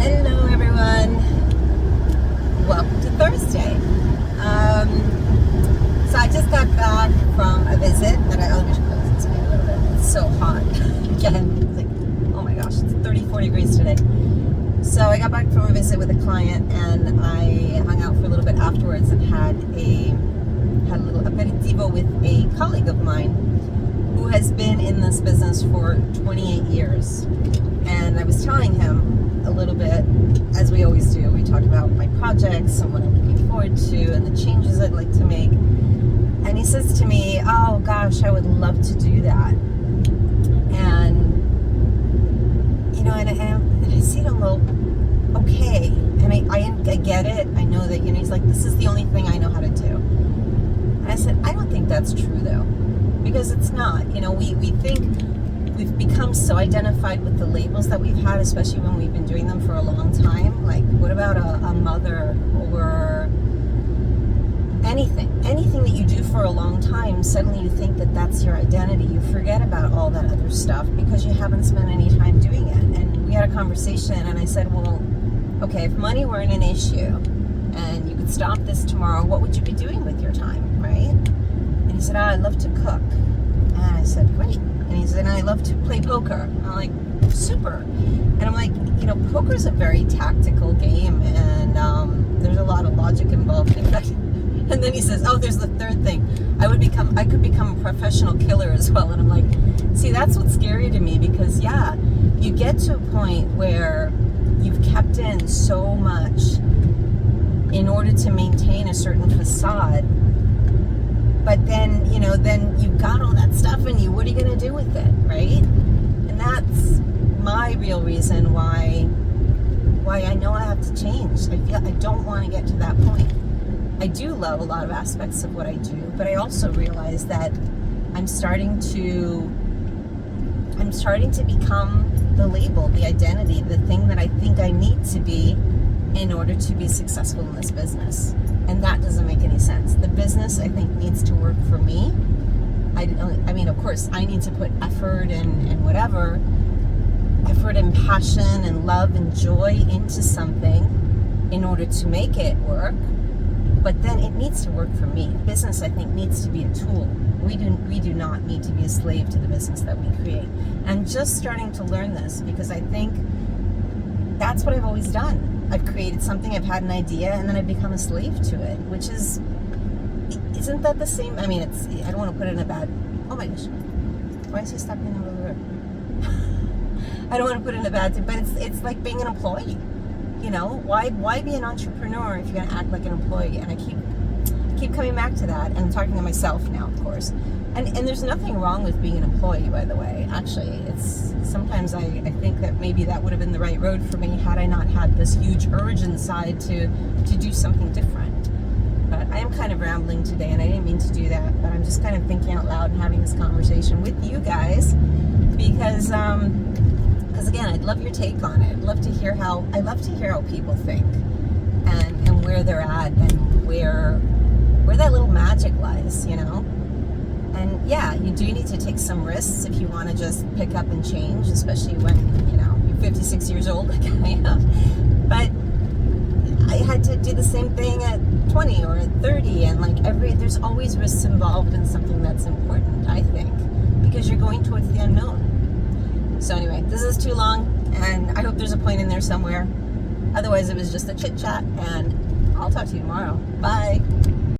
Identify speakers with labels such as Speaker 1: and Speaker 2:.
Speaker 1: Hello, everyone. Welcome to Thursday. So I just got back from a visit that we should close it today a little bit. It's so hot. Again, it's like, oh my gosh, it's 34 degrees today. So I got back from a visit with a client, and I hung out for a little bit afterwards and had a little aperitivo with a colleague of mine who has been in this business for 28 years. And I was telling him a little bit, as we always do. We talked about my projects and what I'm looking forward to and the changes I'd like to make. And he says to me, oh gosh, I would love to do that. And, you know, and I say to him, well, okay. And I get it. I know that, you know, he's like, this is the only thing I know how to do. And I said, I don't think that's true though, because it's not. You know, we think we've become so identified with the labels that we've had, especially when we've been doing them for a long time. Like, what about a mother or anything that you do for a long time? Suddenly you think that that's your identity. You forget about all that other stuff because you haven't spent any time doing it. And we had a conversation, and I said, well, okay, if money weren't an issue and you could stop this tomorrow, what would you be doing with your time, right? And he said, I'd love to cook. And I said, great. And he said, and I love to play poker. And I'm like, super. And I'm like, you know, poker is a very tactical game, and there's a lot of logic involved in that. And then he says, oh, there's the third thing. I could become a professional killer as well. And I'm like, see, that's what's scary to me, because yeah, you get to a point where you've kept in so much in order to maintain a certain facade. But then, you know, then you've got all that stuff in you. What are you going to do with it, right? And that's my real reason why I know I have to change. I don't want to get to that point. I do love a lot of aspects of what I do, but I also realize that I'm starting to become the label, the identity, the thing that I think I need to be in order to be successful in this business. And that doesn't make any sense. The business, I think, needs to work for me. I mean, of course, I need to put effort and whatever, effort and passion and love and joy into something in order to make it work. But then it needs to work for me. Business, I think, needs to be a tool. We do not need to be a slave to the business that we create. I'm just starting to learn this, because I think that's what I've always done. I've created something, I've had an idea, and then I've become a slave to it, which isn't that the same? I mean, I don't want to put it in a bad, oh my gosh, why is he stopping in the middle of the road? I don't want to put it in a bad thing, but it's like being an employee. You know, why be an entrepreneur if you're going to act like an employee? And I keep coming back to that, and I'm talking to myself now, of course. And there's nothing wrong with being an employee, by the way. Actually, sometimes I think that maybe that would have been the right road for me had I not had this huge urge inside to do something different. But I am kind of rambling today, and I didn't mean to do that, but I'm just kind of thinking out loud and having this conversation with you guys, because again, I'd love your take on it. I love to hear how people think, and where they're at, and where that little magic lies, you know. And yeah, you do need to take some risks if you want to just pick up and change, especially when, you know, you're 56 years old like I am. But I had to do the same thing at 20 or at 30, and like there's always risks involved in something that's important, I think, because you're going towards the unknown. So anyway, this is too long, and I hope there's a point in there somewhere. Otherwise, it was just a chit chat, and I'll talk to you tomorrow. Bye.